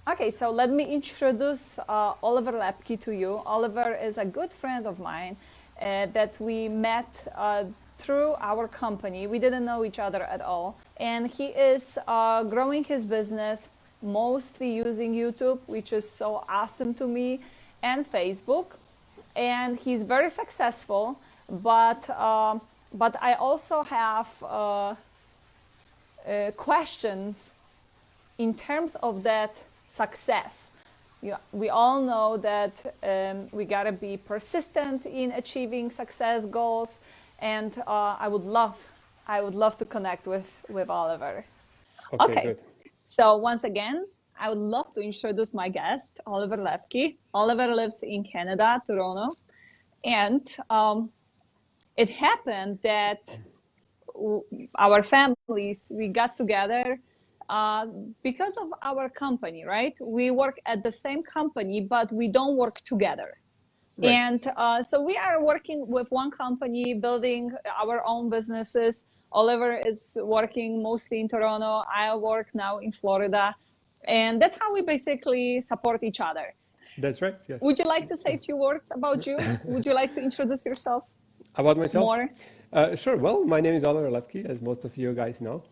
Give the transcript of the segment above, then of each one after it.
Okay, so let me introduce Oliver Lepke to you. Oliver is a good friend of mine that we met through our company. We didn't know each other at all. And he is growing his business mostly using YouTube, which is so awesome to me, and Facebook. And he's very successful, but I also have questions in terms of that success. We all know that we gotta be persistent in achieving success goals, and I would love to connect with Oliver. Okay, Okay, good. so once again, I would love to introduce my guest, Oliver Lepke. Oliver lives in Canada, Toronto, and it happened that our families, we got together uh, because of our company, right? We work at the same company, but we don't work together. Right. And so we are working with one company, building our own businesses. Oliver is working mostly in Toronto. I work now in Florida. And that's how we basically support each other. That's right. Yes. Would you like to say a few words about you? Would you like to introduce yourself About myself? more? Sure. Well, my name is Oliver Lefke, as most of you guys know,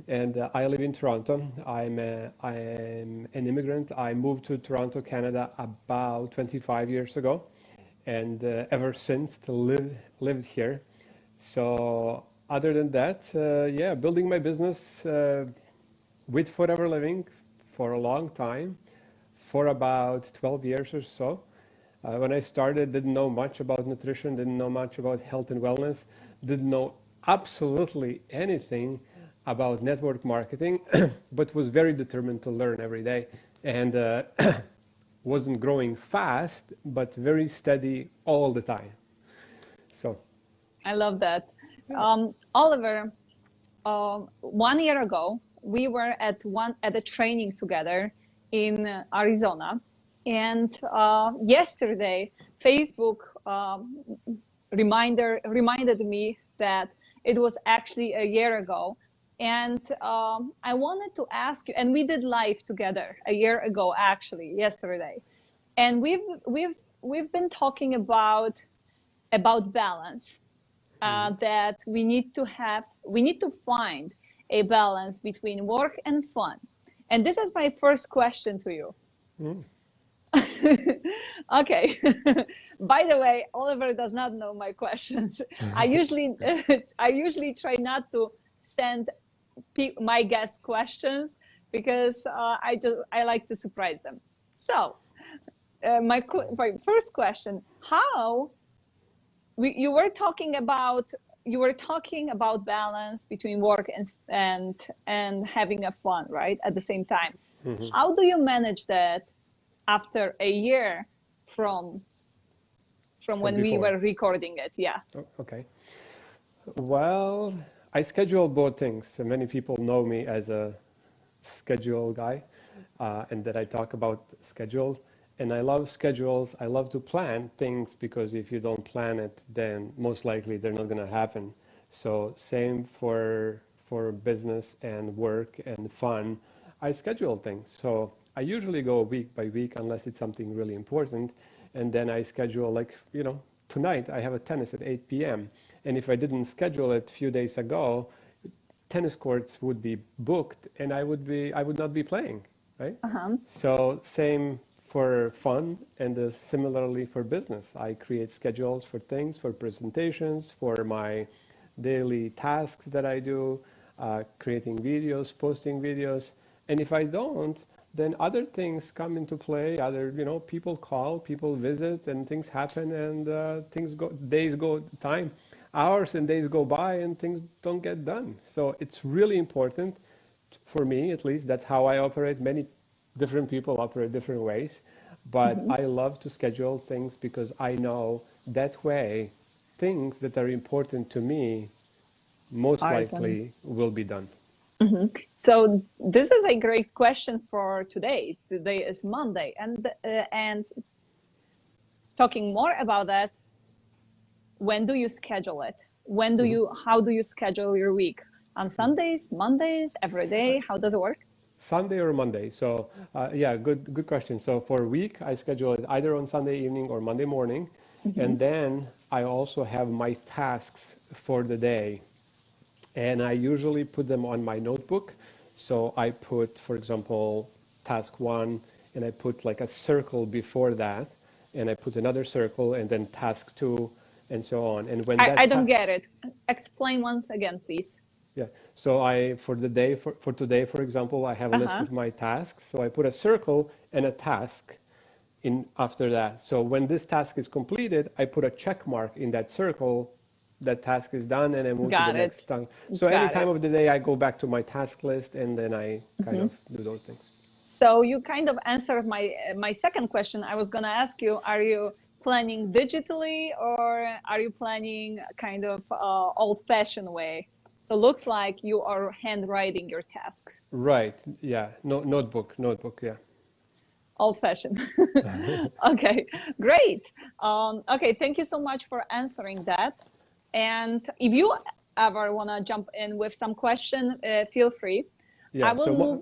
and I live in Toronto. I'm an immigrant. I moved to Toronto, Canada, about 25 years ago, and ever since to lived here. So, other than that, yeah, building my business with Forever Living for a long time, for about 12 years or so. When I started, didn't know much about nutrition, didn't know much about health and wellness, didn't know absolutely anything about network marketing, but was very determined to learn every day. And wasn't growing fast, but very steady all the time. So, I love that. yeah. Oliver, 1 year ago, we were at a training together in Arizona, and yesterday, Facebook reminded me that it was actually a year ago. And I wanted to ask you, and we did live together a year ago, actually, yesterday, and we've been talking about balance, Mhm. that we need to find a balance between work and fun. And this is my first question to you. Mhm. Okay. By the way, Oliver does not know my questions. I usually I usually try not to send my guests questions because I like to surprise them. So my first question: How you were talking about balance between work and having a fun, right, at the same time. Mhm. How do you manage that after a year from From when we before. were recording it? Yeah. Okay. Well, I schedule both things. Many people know me as a schedule guy, and that I talk about schedule. And I love schedules. I love to plan things because if you don't plan it, then most likely they're not going to happen. So same for business and work and fun. I schedule things. So I usually go week by week unless it's something really important, and then I schedule like tonight I have a tennis at 8 p.m. And if I didn't schedule it a few days ago, tennis courts would be booked and I would not be playing, right? Uh-huh. So same for fun and similarly for business. I create schedules for things, for presentations, for my daily tasks that I do, creating videos, posting videos. And if I don't, then other things come into play. Other, people call, people visit, and things happen, and days go, time, hours and days go by, and things don't get done. So it's really important for me, at least. That's how I operate. Many different people operate different ways, but Mm-hmm. I love to schedule things because I know that way things that are important to me most Are done. likely will be done. Mm-hmm. So this is a great question for today. Today is Monday, and talking more about that, when do you schedule it? When do Mhm. you how do you schedule your week? On Sundays, Mondays, every day? How does it work? Sunday or Monday. So yeah, good question. So for a week, I schedule it either on Sunday evening or Monday morning, Mm-hmm. and then I also have my tasks for the day, and I usually put them on my notebook. So I put, for example, task one, and I put like a circle before that, and I put another circle, and then task two, and so on. And when I that don't get it. Explain once again, please. yeah. So for the day for today, for example, I have a list Uh-huh. of my tasks. So I put a circle and a task in after that. So when this task is completed, I put a check mark in that circle. That task is done, and I move to the Got it. next task. So any Got time it. of the day, I go back to my task list, and then I kind Mm-hmm. of do those things. So you kind of answered my second question. I was going to ask you, are you planning digitally or are you planning kind of old-fashioned way? So looks like you are handwriting your tasks. Right. Yeah. No, notebook. Yeah. Old-fashioned. Okay, great. Okay, thank you so much for answering that. And if you ever want to jump in with some question, feel free. I Yeah. will So move.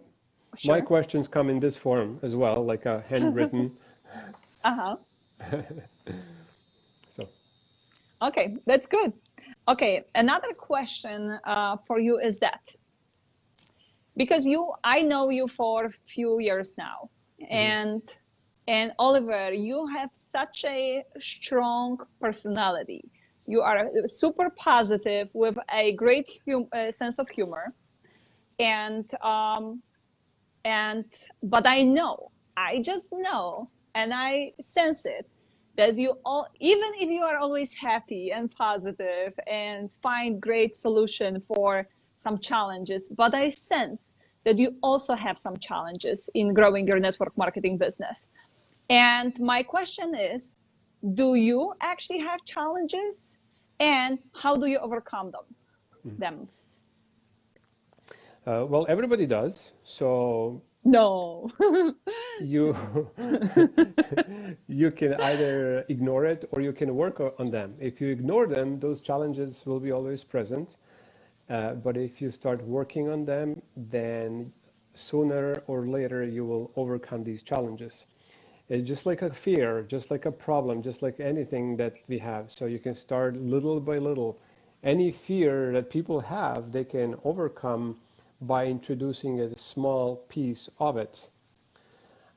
my Sure. questions come in this form as well, like a handwritten. Uh-huh. So Okay, that's good. Okay, another question for you is that because I know you for a few years now, and Oliver, you have such a strong personality. You are super positive with a great sense of humor, and and but I just know, and I sense it that you all, even if you are always happy and positive and find great solution for some challenges, but I sense that you also have some challenges in growing your network marketing business. And my question is, do you actually have challenges, and how do you overcome them? well, everybody does. So No. you you can either ignore it or you can work on them. If you ignore them, those challenges will be always present. But if you start working on them, then sooner or later you will overcome these challenges. It's just like a fear, just like a problem, just like anything that we have. So you can start little by little. Any fear that people have, they can overcome by introducing a small piece of it.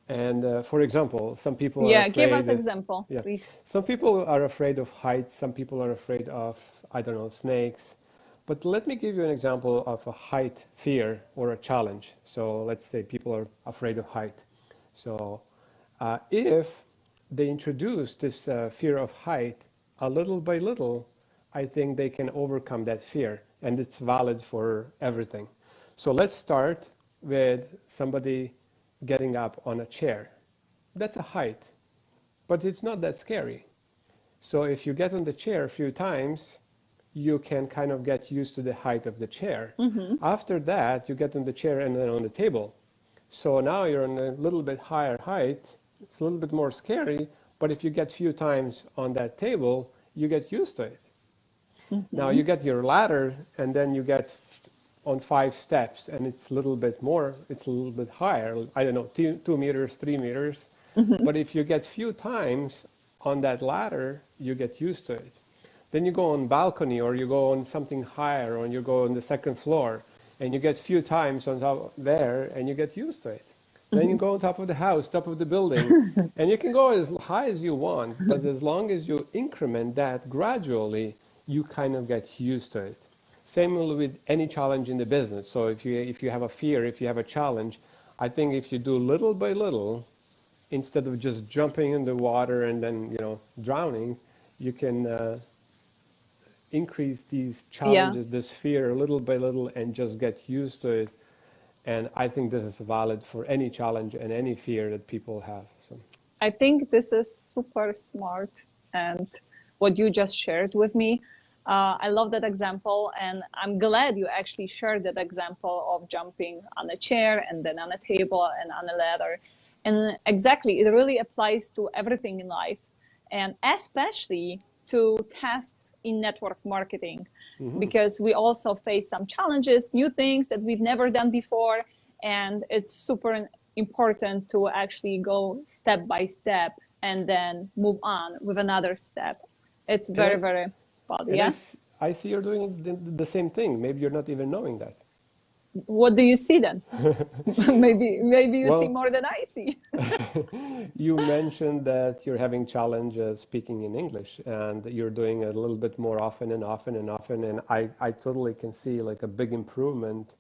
And for example, some people are Yeah, give us afraid, example, yeah, please. some people are afraid of heights, some people are afraid of, I don't know, snakes. But let me give you an example of a height fear or a challenge. So let's say people are afraid of height. So if they introduce this fear of height a little by little, I think they can overcome that fear, and it's valid for everything. So let's start with somebody getting up on a chair. That's a height, but it's not that scary. So if you get on the chair a few times, you can kind of get used to the height of the chair. Mm-hmm. After that, you get on the chair and then on the table. So now you're on a little bit higher height. It's a little bit more scary, but if you get few times on that table, you get used to it. Now Mm-hmm. you get your ladder and then you get on 5 steps and it's a little bit more, it's a little bit higher. I don't know, 2 meters, 3 meters. Mm-hmm. But if you get few times on that ladder, you get used to it. Then you go on balcony or you go on something higher or you go on the second floor and you get few times on top there and you get used to it. Then you go on top of the house, top of the building, and you can go as high as you want, but as long as you increment that gradually, you kind of get used to it. Same with any challenge in the business. So if you have a fear, if you have a challenge, I think if you do little by little, instead of just jumping in the water and then drowning, you can increase these Yeah, challenges, this fear, little by little, and just get used to it. And I think this is valid for any challenge and any fear that people have. So. I think this is super smart, and what you just shared with me. I love that example, and I'm glad you actually shared that example of jumping on a chair and then on a table and on a ladder. And exactly, it really applies to everything in life, and especially to tasks in network marketing, Mm-hmm. because we also face some challenges, new things that we've never done before. and it's super important to actually go step by step and then move on with another step. It's And very, very well, and yeah. I see you're doing the same thing. Maybe you're not even knowing that. What do you see then? Maybe you see Well, more than I see. you mentioned that you're having challenges speaking in English and that you're doing it a little bit more often and often and often. And I totally can see like a big improvement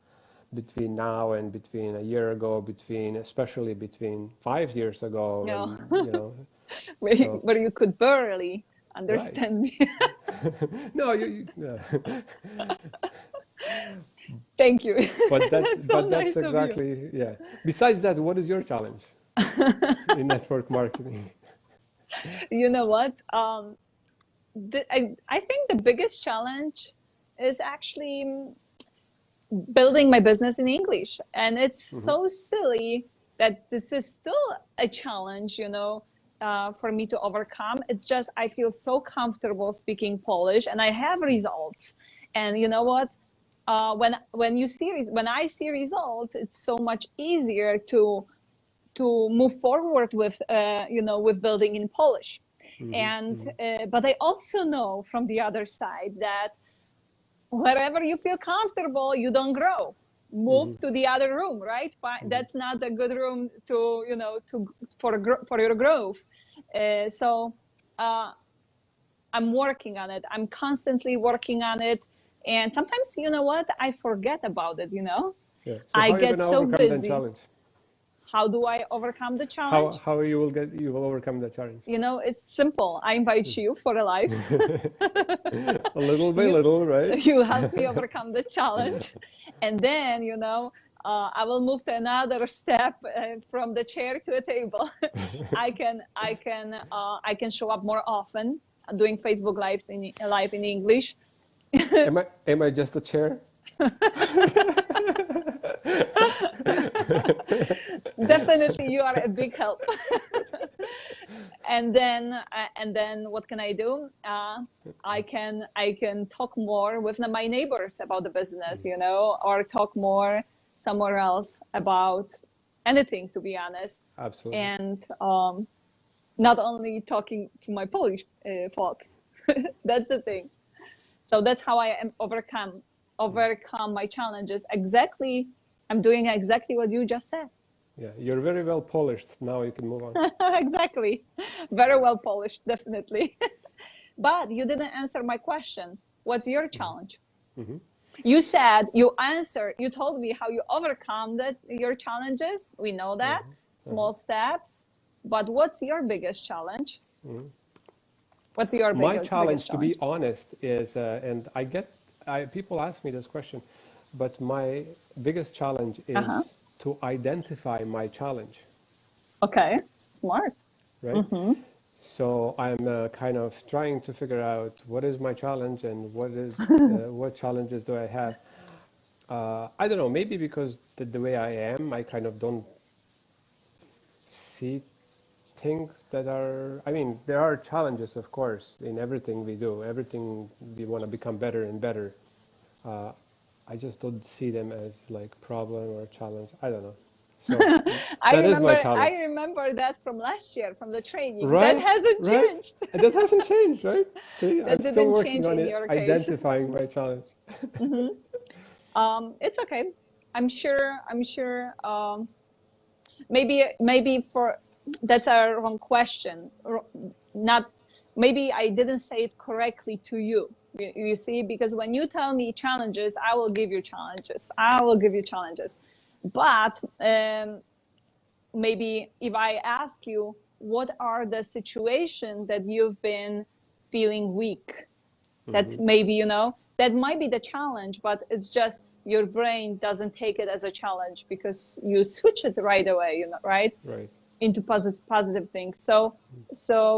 between now and between a year ago, especially between 5 years ago, No, and so where you could barely right. understand me. No, yeah. Thank you. It's so But that's nice of you. exactly, yeah. Besides that, what is your challenge in network marketing? You know what? I think the biggest challenge is actually building my business in English. And it's Hmm. so silly that this is still a challenge, for me to overcome. It's just I feel so comfortable speaking Polish and I have results. And you know what? When I see results, it's so much easier to move forward with with building in Polish. Hmm. And Hmm. but I also know from the other side that wherever you feel comfortable, you don't grow. Move Hmm. to the other room, right? But Hmm. that's not a good room to for your growth. So uh, I'm working on it. I'm constantly working on it, and sometimes you know what? I forget about it. Yeah. So I how are you get gonna so overcome that busy. challenge? How do I overcome the challenge? How you will overcome that challenge? It's simple. I invite you for a life. A little by you little, right? you help me overcome the challenge, and then I will move to another step, from the chair to a table. I can show up more often, doing Facebook live in English. Am I just a chair? Definitely you are a big help. And then what can I do? I can talk more with my neighbors about the business, or talk more somewhere else about anything, to be honest. Absolutely. And not only talking to my Polish folks. That's the thing. So that's how I am overcome my challenges. Exactly, I'm doing exactly what you just said. Yeah, you're very well polished. Now you can move on. Exactly. Very well polished, definitely. But you didn't answer my question. What's your challenge? Hmm. You told me how you overcome your challenges. We know that, small steps. But what's your biggest challenge? What's your My biggest challenge, to be challenge? honest, is, and people ask me this question, but my biggest challenge Uh-huh. is to identify my challenge, Okay. Smart. right? Mm-hmm. So I'm kind of trying to figure out what is my challenge and what challenges do I have. I don't know, maybe because the way I am, I kind of don't see things that are, I mean, there are challenges, of course, in everything we do. Everything we want to become better and better. Uh, I just don't see them as like problem or challenge. I don't know. So I that is my remember I challenge. remember that from last year, from the training. That Right? hasn't Right? changed. And that hasn't changed, right? See, I'm That still didn't working change on in it, your case. identifying my challenge. Hmm. It's okay. I'm sure. Maybe for that's a wrong question. Not maybe I didn't say it correctly to you. You see, because when you tell me challenges, I will give you challenges. I will give you challenges. But maybe if I ask you, what are the situations that you've been feeling weak? Hmm. That's maybe, that might be the challenge, but it's just your brain doesn't take it as a challenge because you switch it right away, right? Right. Into positive things. So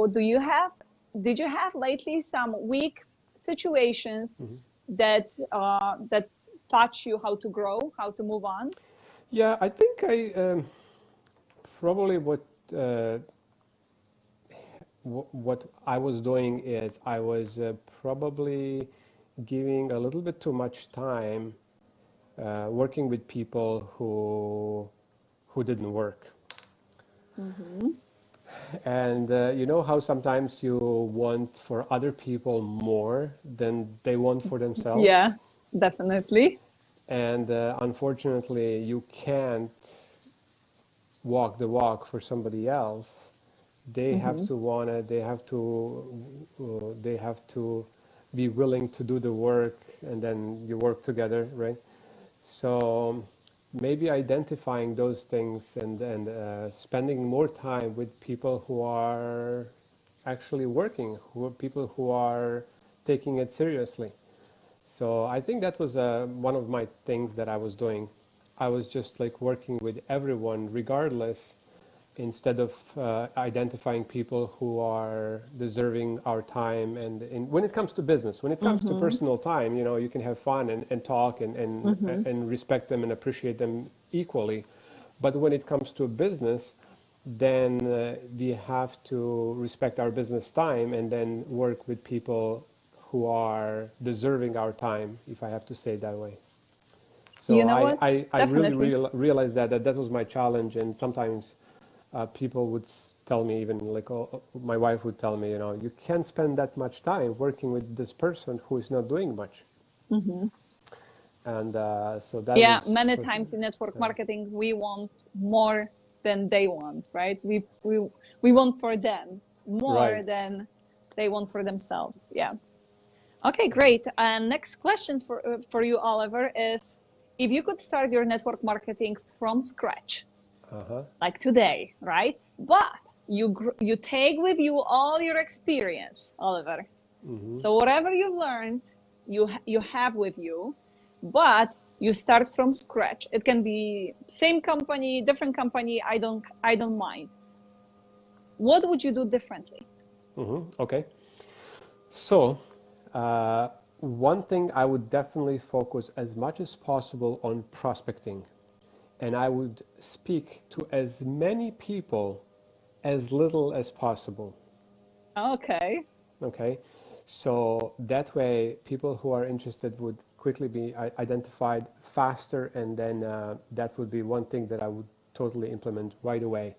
did you have lately some weak situations Hmm. that taught you how to grow, how to move on? Yeah, I think I probably uh, what I was doing is I was probably giving a little bit too much time working with people who didn't work. And you know how sometimes you want for other people more than they want for Yeah, themselves? definitely. And unfortunately, you can't walk the walk for somebody else. They have to want it. They have to be willing to do the work, and then you work together, right? So maybe identifying those things and spending more time with people who are actually working, who are people who are taking it seriously. So I think that was one of my things that I was doing. I was just like working with everyone, regardless, instead of identifying people who are deserving our time. And when it comes to business, when it comes to Mm-hmm. personal time, you know, you can have fun and talk Mm-hmm. and respect them and appreciate them equally. But when it comes to business, then we have to respect our business time and then work with people who are deserving our time, if I have to say it that way. So You know what? I really Definitely. realized that was my challenge. And sometimes people would tell me, even like my wife would tell me, you know, you can't spend that much time working with this person who is not doing much. Mm-hmm. And so that Yeah, was, many times in network yeah, marketing, we want more than they want, right? We want for them more right. than they want for themselves. Yeah. Okay, great. And next question for you, Oliver, is if you could start your network marketing from scratch, Uh-huh. like today, right? But you take with you all your experience, Oliver. Hmm. So whatever you've learned, you have with you, but you start from scratch. It can be same company, different company. I don't mind. What would you do differently? Hmm. Okay. So, uh, one thing I would definitely focus as much as possible on prospecting, and I would speak to as many people as little as possible. Okay. Okay, so that way people who are interested would quickly be identified faster, and then that would be one thing that I would totally implement right away.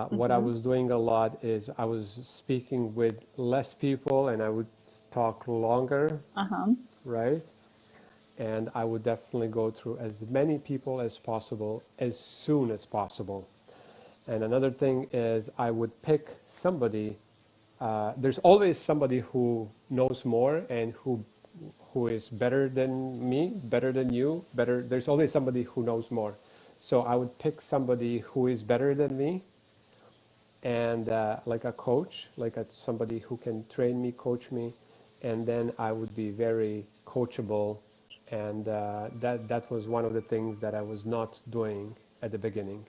What I Mm-hmm. was doing a lot is I was speaking with less people and I would talk longer, Uh-huh. right? And I would definitely go through as many people as possible as soon as possible. And another thing is I would pick somebody. There's always somebody who knows more and who is better than me, better than you, better. There's always somebody who knows more. So I would pick somebody who is better than me, and like a coach, like somebody who can train me, coach me, and then I would be very coachable. And that was one of the things that I was not doing at the beginning.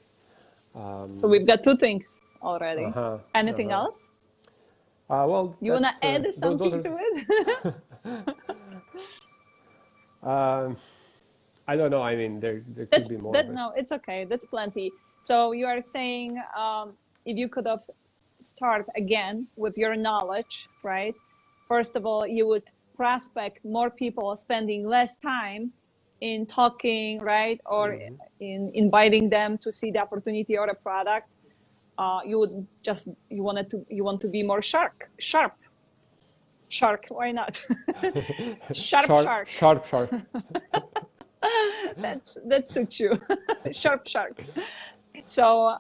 So Um, we've got two things already. uh-huh, Anything uh-huh. else? Well, You wanna that's add those something are. to it? Um, I don't know. I mean, there could That's be more, that but no, it's okay. That's plenty. So you are saying if you could have start again with your knowledge, right? First of all, you would prospect more people, spending less time in talking, right, or hmm. in inviting them to see the opportunity or a product. You would just you want to be more shark. Why not? Sharp Sharp, shark. sharp, sharp. That suits you. Sharp shark. So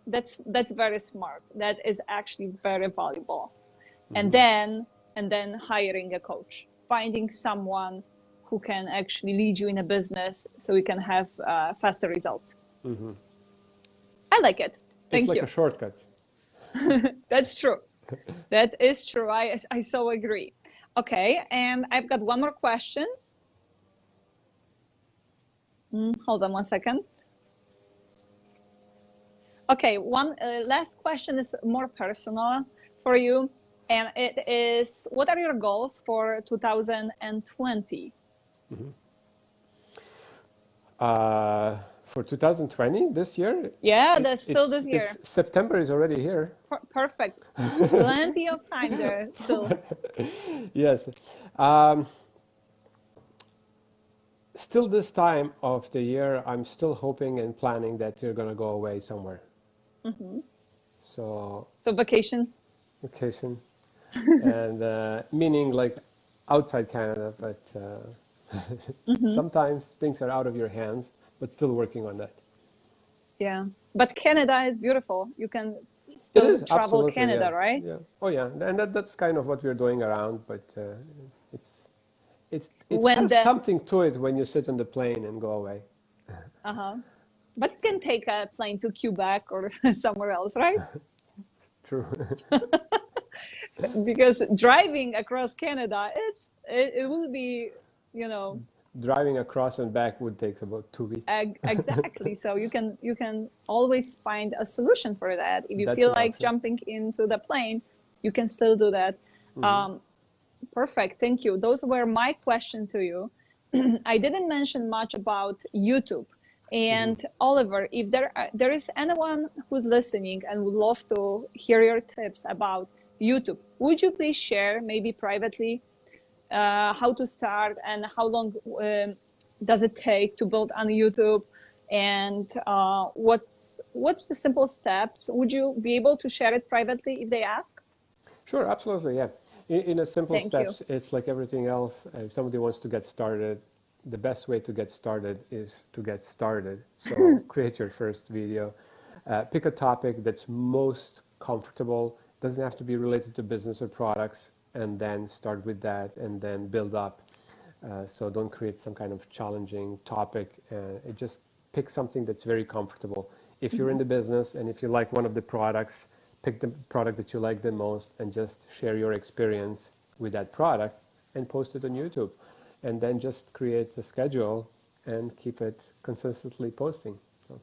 that's very smart. That is actually very valuable. And Hmm. then hiring a coach, finding someone who can actually lead you in a business so you can have faster results. Hmm. I like it. It's Thank like you. a shortcut. That's true. That is true. I so agree. Okay, and I've got one more question. Hold on one second. Okay, one last question is more personal for you, and it is: what are your goals for 2020? For 2020, this year, Yeah, that's still this it's year. September is already here. Perfect. Plenty of time there still. Yes. Um, Still this time of the year, I'm still hoping and planning that you're gonna go away somewhere. Hmm. So So vacation. vacation, and meaning like outside Canada, but Hmm. sometimes things are out of your hands, but still working on that. Yeah. But Canada is beautiful. You can It still is travel absolutely, yeah, Canada, right? yeah. Oh yeah, and that's kind of what we're doing around, but it's it When has the something to it when you sit on the plane and go away. uh-huh. But you can take a plane to Quebec or somewhere else, right? True. Because driving across Canada, it will be, you know, Driving across and back would take about 2 weeks. exactly. So you can always find a solution for that. If you That's feel an like option. jumping into the plane, you can still do that. Hmm. Um, Perfect. Thank you. Those were my question to you. I didn't mention much about YouTube. Hmm. And Oliver, if there is anyone who's listening and would love to hear your tips about YouTube, would you please share, maybe privately, how to start and how long does it take to build on YouTube, and what's the simple steps? Would you be able to share it privately if they ask? Sure, absolutely, yeah. In a simple Thank you. steps, it's like everything else. If somebody wants to get started, the best way to get started is to get started. So create your first video. Pick a topic that's most comfortable. Doesn't have to be related to business or products, and then start with that, and then build up. So don't create some kind of challenging topic. It just pick something that's very comfortable. If you're in Mhm. the business and if you like one of the products, pick the product that you like the most and just share your experience with that product and post it on YouTube. And then just create a schedule and keep it consistently posting. So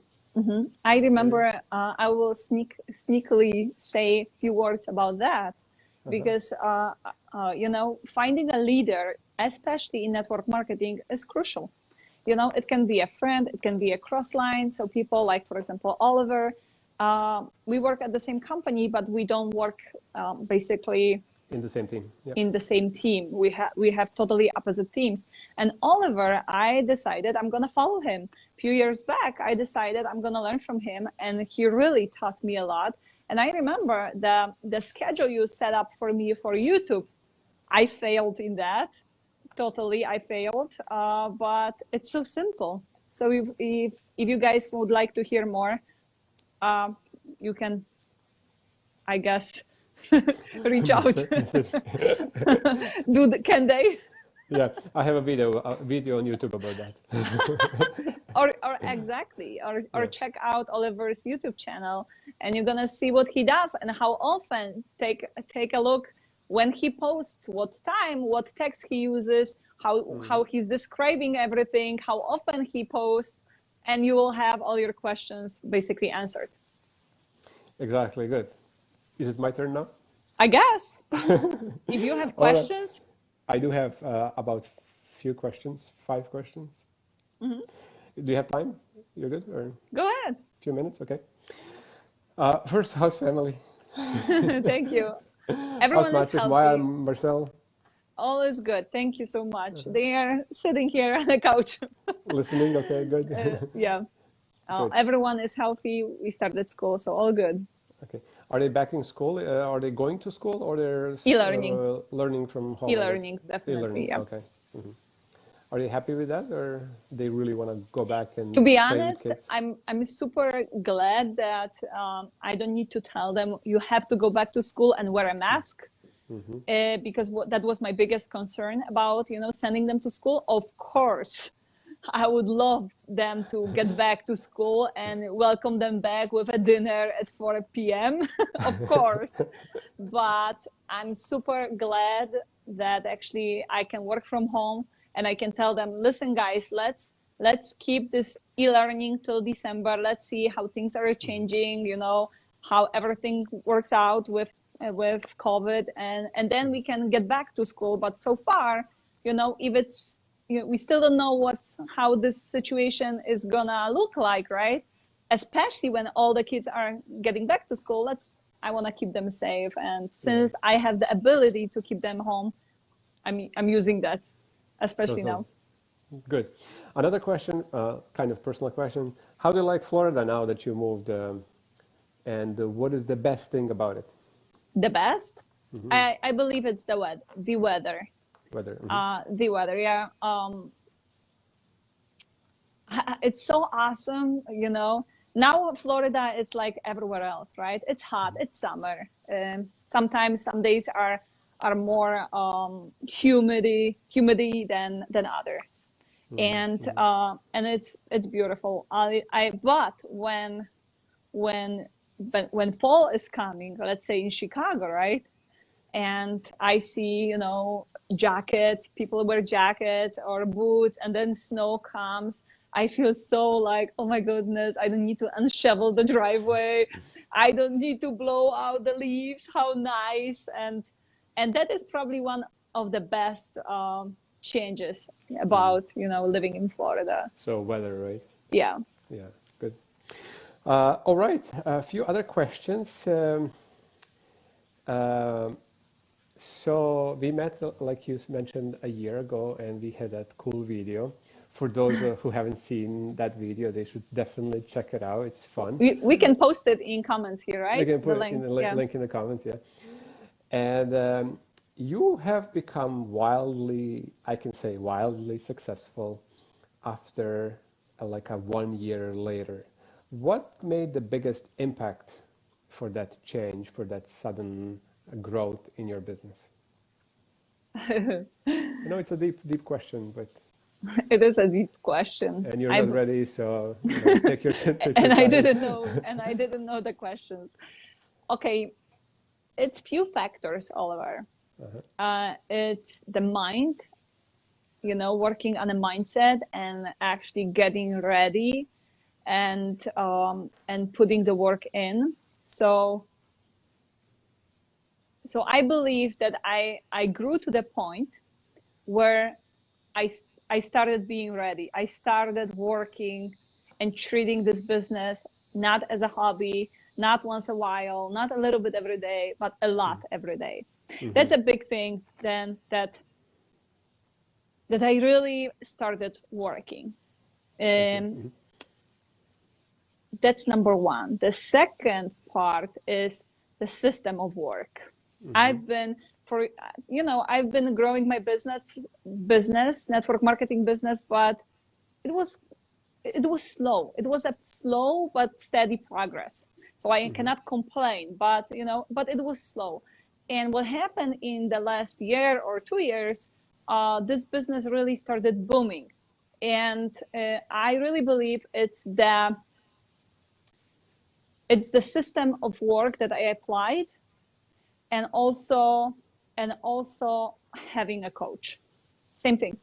I there you remember I will sneakily say a few words about that go. Uh-huh. because finding a leader, especially in network marketing, is crucial. It can be a friend, it can be a cross line. So people like, for example, Oliver, we work at the same company, but we don't work basically In the same team. Yeah. in the same team. We have totally opposite teams. And Oliver, I decided I'm gonna follow him. A few years back, I decided I'm gonna learn from him, and he really taught me a lot. And I remember the schedule you set up for me for YouTube. I failed in that. Totally, I failed. But it's so simple. So if you guys would like to hear more, uh, you can, I guess, reach out. Can they? Yeah, I have a video on YouTube about that. Or exactly, or Yeah. check out Oliver's YouTube channel, and you're gonna see what he does and how often. Take a look when he posts, what time, what text he uses, Hmm. how he's describing everything, how often he posts, and you will have all your questions basically answered. Exactly. Good. Is it my turn now? I guess. If you have All right. questions. I do have about few questions, 5 questions. Mhm. Do you have time? You're good? Or a Go ahead. few minutes? Okay. First, how's family? Thank you. How's Everyone is Maciek, Maya, healthy. Marcel? All is good. Thank you so much. They are sitting here on the couch. Listening? Okay, good. Yeah. Good. Everyone is healthy. We started school, so all good. Okay. Are they back in school? Are they going to school or they're E-learning, learning from home, I guess? e-learning, definitely. E-learning. Yeah. Okay. Hmm. Are they happy with that or they really want to go back To and be play with honest, kids? I'm super glad that I don't need to tell them you have to go back to school and wear a mask. Hmm. Because that was my biggest concern about sending them to school. Of course, I would love them to get back to school and welcome them back with a dinner at 4 p.m. Of course, but I'm super glad that actually I can work from home and I can tell them, listen, guys, let's keep this e-learning till December. Let's see how things are Hmm. changing. How everything works out with COVID, and then we can get back to school. But so far, if it's we still don't know how this situation is gonna look like, right? Especially when all the kids are getting back to school. I want to keep them safe, and Yeah, since I have the ability to keep them home, I'm using that, especially totally. now. Good. Another question, kind of personal question. How do you like Florida now that you moved? And what is the best thing about it? The best, I believe it's the weather. The weather. Weather. The weather. Yeah. It's so awesome, you know. Now Florida is like everywhere else, right? It's hot, it's summer. Sometimes some days are more humidity than others, and it's beautiful. But when fall is coming, let's say in Chicago, right? And I see, you know, jackets, people wear jackets or boots, and then snow comes. I feel so like, oh my goodness, I don't need to unshovel the driveway. I don't need to blow out the leaves. How nice. And that is probably one of the best changes about, you know, living in Florida. So weather, right? Yeah. Yeah, good. All right, a few other questions. So we met, like you mentioned, a year ago, and we had that cool video. For those who haven't seen that video, they should definitely check it out. It's fun. We can post it in comments here, We right? can put The it in link. the Yeah. link in the comments, yeah. And you have become wildly, I can say, wildly successful after like a 1 year later. What made the biggest impact for that change, for that sudden growth in your business? I know it's a deep question, but It is a deep question. and you're not ready, so you know, take your take your And I time. didn't know the questions. Okay, it's few factors, Oliver. It's the mind, you know, working on a mindset and actually getting ready and putting the work in. So I believe that I grew to the point where I started being ready. I started working and treating this business not as a hobby, not once a while, not a little bit every day, but a lot every day. That's a big thing then that I really started working. That's number one. The second part is the system of work. I've been growing my business, network marketing business, but it was slow. It was a slow but steady progress. So I cannot complain, but it was slow. And what happened in the last year or 2 years, this business really started booming. And I really believe it's the system of work that I applied, and also having a coach. Same thing.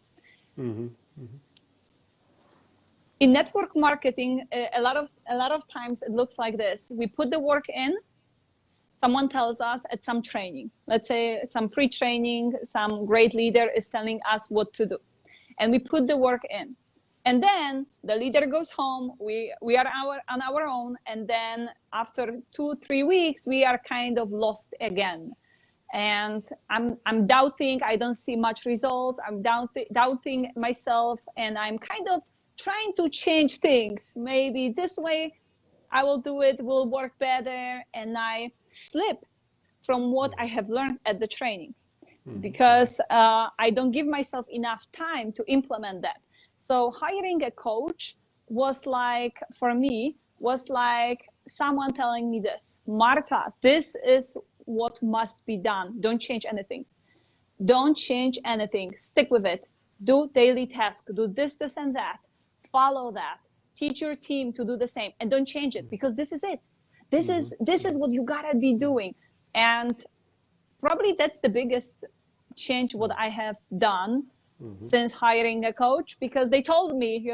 In network marketing, a lot of times it looks like this. We put the work in. Someone tells us at some training, let's say some free training, some great leader is telling us what to do, and we put the work in. And then the leader goes home. We are on our own, and then after 2-3 weeks, we are kind of lost again. And I'm doubting. I don't see much results. I'm doubting myself, and I'm kind of trying to change things. Maybe this way I will do it, will work better, and I slip from what I have learned at the training because I don't give myself enough time to implement that. So hiring a coach was like, for me, was like someone telling me this, Marta, this is what must be done. Don't change anything. Don't change anything. Stick with it. Do daily tasks. Do this, and that. Follow that. Teach your team to do the same, and don't change it, because this is it. This is what you gotta be doing. And probably that's the biggest change what I have done since hiring a coach, because they told me,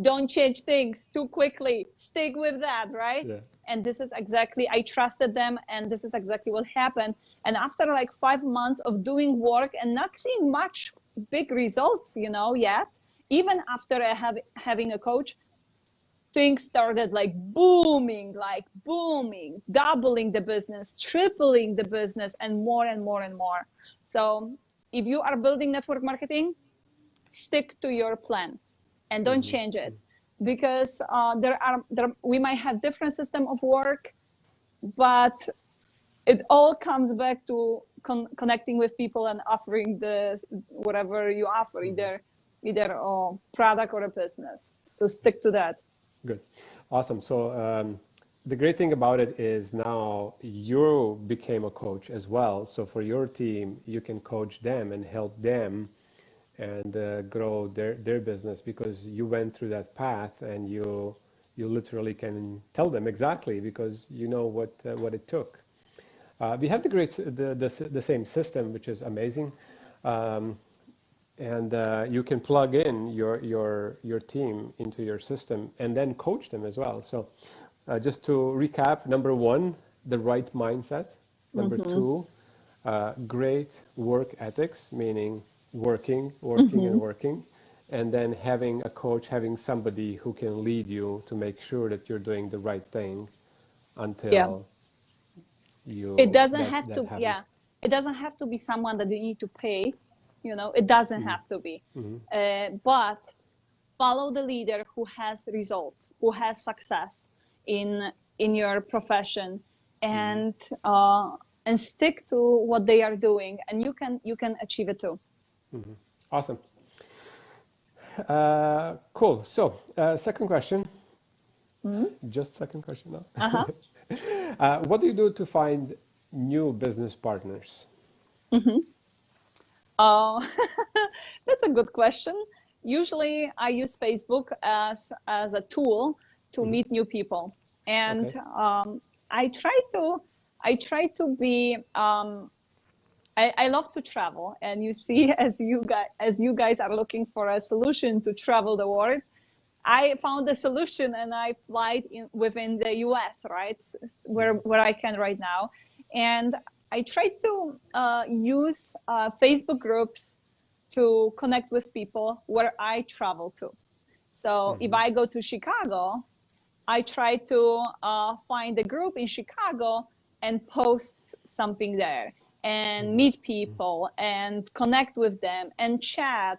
don't change things too quickly. Stick with that, right? Yeah. And this is exactly, I trusted them, and this is exactly what happened. And after like 5 months of doing work and not seeing much big results, yet, even after having a coach, things started like booming, doubling the business, tripling the business, and more and more and more. So if you are building network marketing, stick to your plan and don't change it, because we might have different system of work, but it all comes back to connecting with people and offering the whatever you offer, either a product or a business. So stick to that. Good. Awesome. So the great thing about it is now you became a coach as well. So for your team, you can coach them and help them and grow their business, because you went through that path, and you literally can tell them exactly, because you know what it took. We have the same system, which is amazing. And you can plug in your team into your system and then coach them as well. So just to recap, number one, the right mindset. Number two, great work ethics, meaning working and working. And then having a coach, having somebody who can lead you to make sure that you're doing the right thing until it doesn't have that to, happens. it doesn't have to be someone that you need to pay, it doesn't have to be. But follow the leader who has results, who has success in your profession, and stick to what they are doing, and you can achieve it too. Awesome. Cool. So second question. Just second question now. What do you do to find new business partners? That's a good question. Usually I use Facebook as a tool to meet new people. And I try to be, I love to travel. And you see, as you guys are looking for a solution to travel the world, I found a solution, and I fly within the US, right? Where I can right now. And I try to use Facebook groups to connect with people where I travel to. So if I go to Chicago, I try to find a group in Chicago and post something there and meet people and connect with them and chat.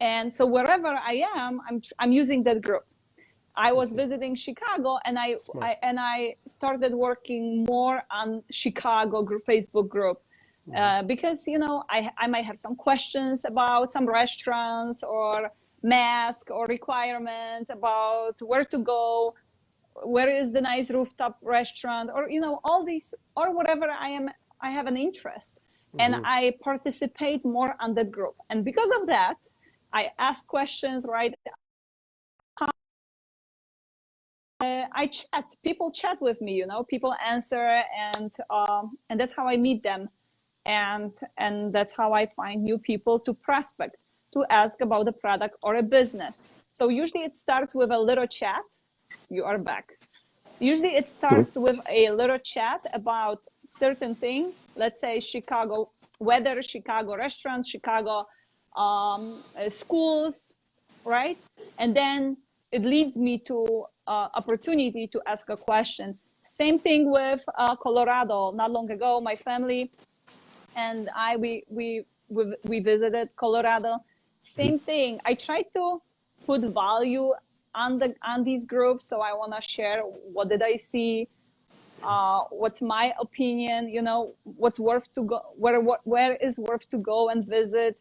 And so wherever I am, I'm using that group. I was visiting Chicago, and I started working more on Chicago Facebook group, because I might have some questions about some restaurants or mask or requirements about where to go, where is the nice rooftop restaurant, or all these, or whatever I have an interest, and I participate more on that group. And because of that, I ask questions, right? I chat. People chat with me, people answer, and that's how I meet them, and that's how I find new people to prospect, to ask about a product or a business. So usually it starts with a little chat. You are back. Usually it starts with a little chat about certain thing. Let's say Chicago weather, Chicago restaurants, Chicago schools, right? And then it leads me to opportunity to ask a question. Same thing with Colorado. Not long ago, my family and we visited Colorado. Same thing. I try to put value on these groups, so I want to share what did I see, what's my opinion, what's worth to go, where is worth to go and visit,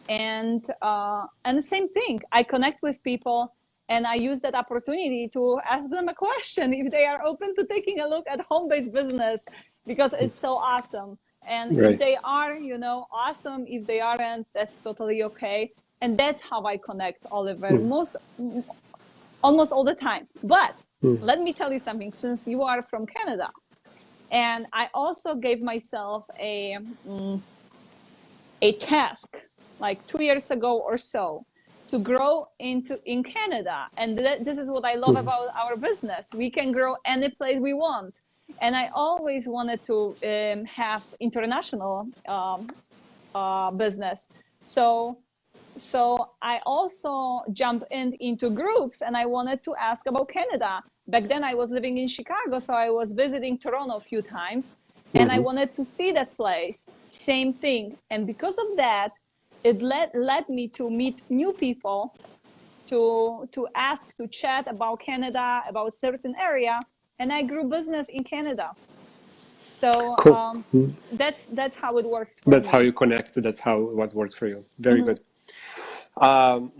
and the same thing. I connect with people, and I use that opportunity to ask them a question if they are open to taking a look at home-based business, because it's so awesome. And if they are, awesome. If they aren't, that's totally okay. And that's how I connect, Oliver, almost all the time. But let me tell you something, since you are from Canada, and I also gave myself a task like 2 years ago or so to grow in Canada. And this is what I love about our business. We can grow any place we want. And I always wanted to have international business. So I also jumped into groups, and I wanted to ask about Canada. Back then I was living in Chicago, so I was visiting Toronto a few times, and I wanted to see that place. Same thing. And because of that, it led me to meet new people, to ask, to chat about Canada, about certain area, and I grew business in Canada. So Cool. that's how it works for That's how me. you connect. That's how what works for you. Very Mhm. good. Um,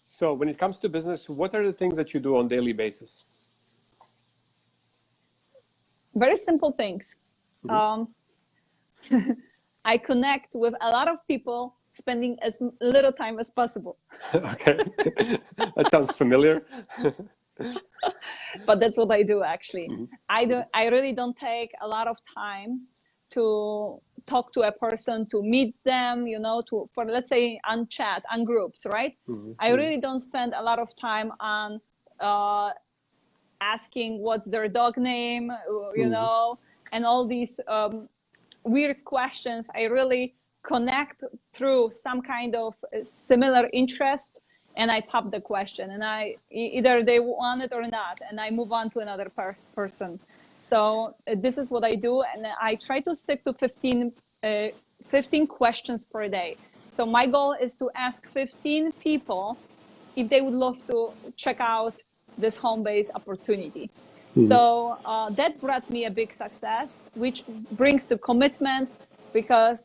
so when it comes to business, what are the things that you do on daily basis? Very simple things. Mhm. Um, I connect with a lot of people, spending as little time as possible. Okay, that sounds familiar. But that's what I do actually. Mhm. I really don't take a lot of time to talk to a person, to meet them, to, for, let's say, on chat, on groups, right? Mhm. I Mhm. really don't spend a lot of time on uh, asking what's their dog name, Mhm. and all these weird questions. I really connect through some kind of similar interest, and I pop the question, and either they want it or not, and I move on to another person. So this is what I do, and I try to stick to 15 questions per day. So my goal is to ask 15 people if they would love to check out this home base opportunity. Mhm. So that brought me a big success, which brings the commitment, because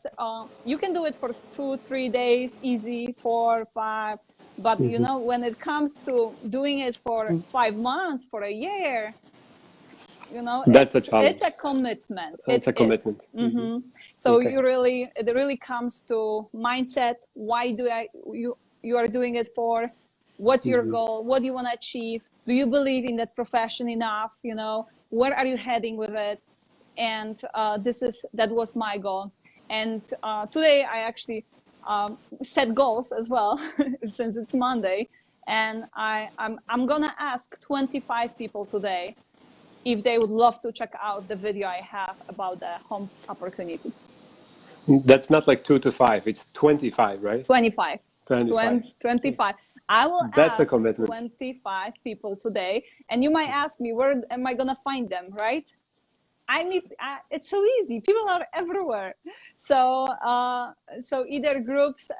you can do it for 2-3 days, easy, 4-5. But Mhm. when it comes to doing it for 5 months, for a year, That's a it's challenge. a commitment. It That's a is. commitment. Mhm. So Okay. it really comes to mindset. Why do you are doing it for? What's your Mhm. goal? What do you want to achieve? Do you believe in that profession enough? Where are you heading with it? And that was my goal. And today I actually set goals as well, since it's Monday. And I'm gonna ask 25 people today if they would love to check out the video I have about the home opportunity. That's not like 2 to 5. It's 25, right? 25. 25. 25. I will That's a ask commitment. 25 people today, and you might ask me, where am I gonna find them, right? It's so easy. People are everywhere. So either groups,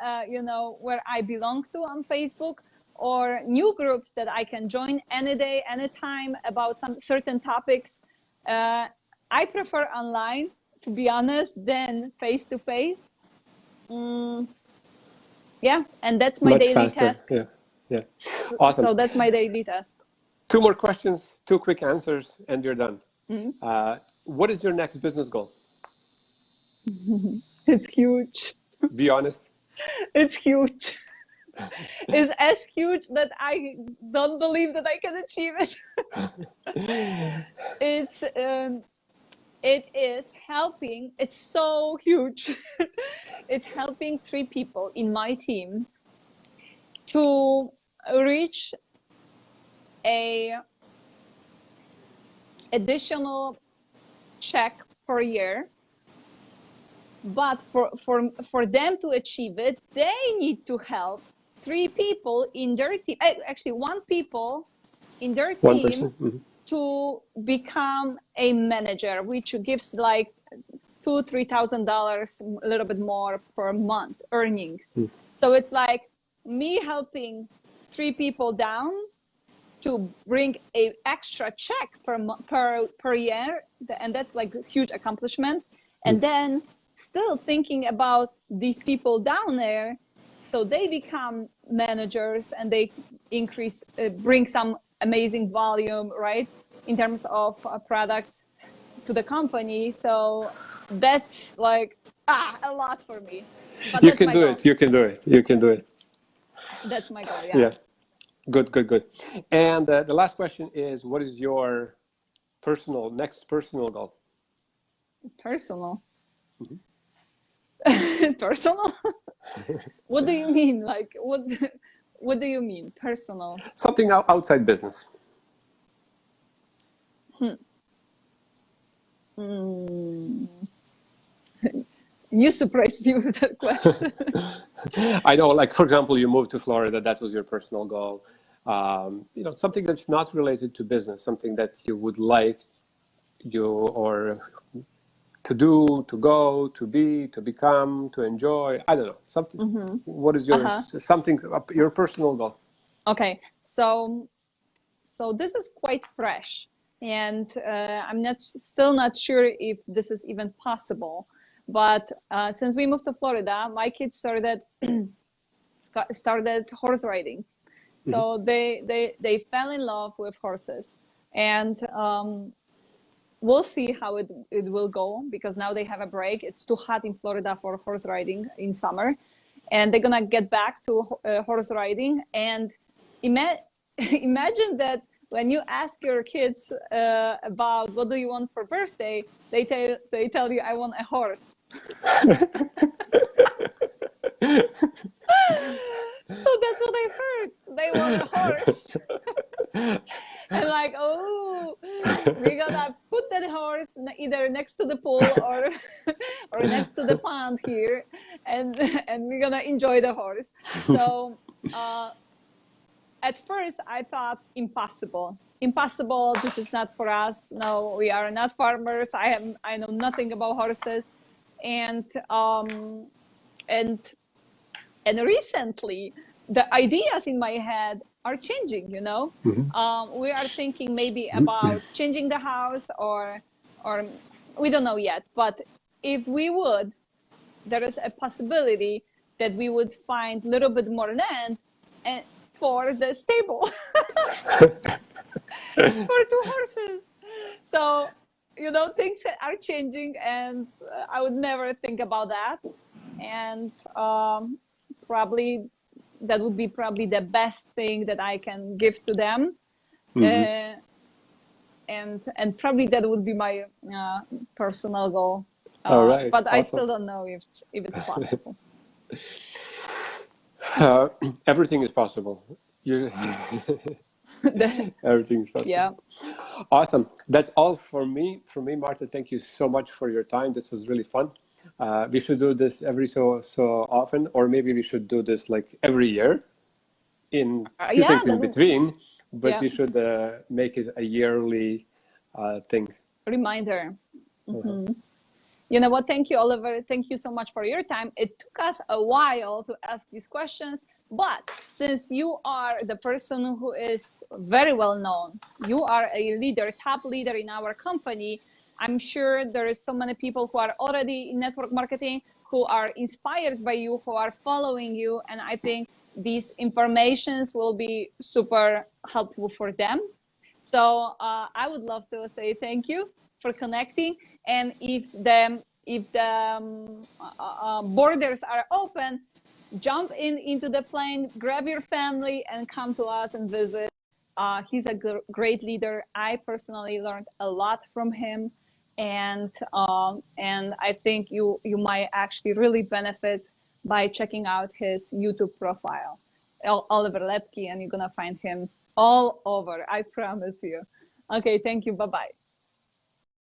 where I belong to on Facebook, or new groups that I can join any day, anytime, about some certain topics. I prefer online, to be honest, than face to face. Yeah, and that's my Much daily faster. task. Yeah. Yeah. Awesome. So that's my daily task. Two more questions, two quick answers, and you're done. Mhm. What is your next business goal? It's huge. Be honest. It's huge. Is as huge that I don't believe that I can achieve it. It's it is helping. It's so huge. It's helping 3 people in my team to reach a additional check per year. But for them to achieve it, they need to help 3 people in their team. Actually, 1 people in their One team person. Mhm. to become a manager, which gives like $2,000-$3,000, a little bit more per month earnings. So it's like me helping 3 people down to bring a extra check per year, and that's like a huge accomplishment. And then still thinking about these people down there, so they become managers and they bring some amazing volume, right, in terms of products to the company. So that's like a lot for me, but You that's can my do goal. it. You can do it. You can do it. That's my goal. Yeah. Yeah. Good, good, good. And the last question is, what is your next personal goal? Personal. Personal. What do you mean? Like, what do you mean personal? Something outside business. Hmm. You surprised me with that question. I know, like, for example, you moved to Florida, that was your personal goal. Something that's not related to business, something that you would like you or to do, to go, to be, to become, to enjoy? I don't know. Something. What is your something your personal goal? Okay, so this is quite fresh, and I'm still not sure if this is even possible. But since we moved to Florida, my kids started horse riding. So they fell in love with horses, and we'll see how it will go, because now they have a break. It's too hot in Florida for horse riding in summer, and they're gonna get back to horse riding. And imagine that when you ask your kids about what do you want for birthday, they tell you, I want a horse. So that's what I heard. They want a horse. And like, oh, we're gonna put that horse either next to the pool or or next to the pond here, and we're gonna enjoy the horse. So at first I thought impossible. This is not for us. No, we are not farmers. I know nothing about horses. And recently the ideas in my head are changing, you know. We are thinking maybe about changing the house, or we don't know yet, but if we would, there is a possibility that we would find a little bit more land and for the stable for 2 horses. So, you know, things are changing, and I would never think about that. And probably that would be probably the best thing that I can give to them. And probably that would be my personal goal. All right, But I awesome. still don't know if it's possible. Everything is possible. Everything is possible. Yeah. Awesome. That's all for me. Marta, thank you so much for your time. This was really fun. We should do this every so often, or maybe we should do this like every year in a few things in between, but we should make it a yearly thing. Reminder. You know what? Thank you, Oliver. Thank you so much for your time. It took us a while to ask these questions, but since you are the person who is very well known, you are a leader, top leader in our company, I'm sure there is so many people who are already in network marketing, who are inspired by you, who are following you. And I think these informations will be super helpful for them. So I would love to say thank you for connecting. And if the borders are open, jump into the plane, grab your family, and come to us and visit. He's a great leader. I personally learned a lot from him, and I think you might actually really benefit by checking out his YouTube profile, Oliver Lepke, and you're gonna find him all over. I promise you. Okay, thank you. Bye bye.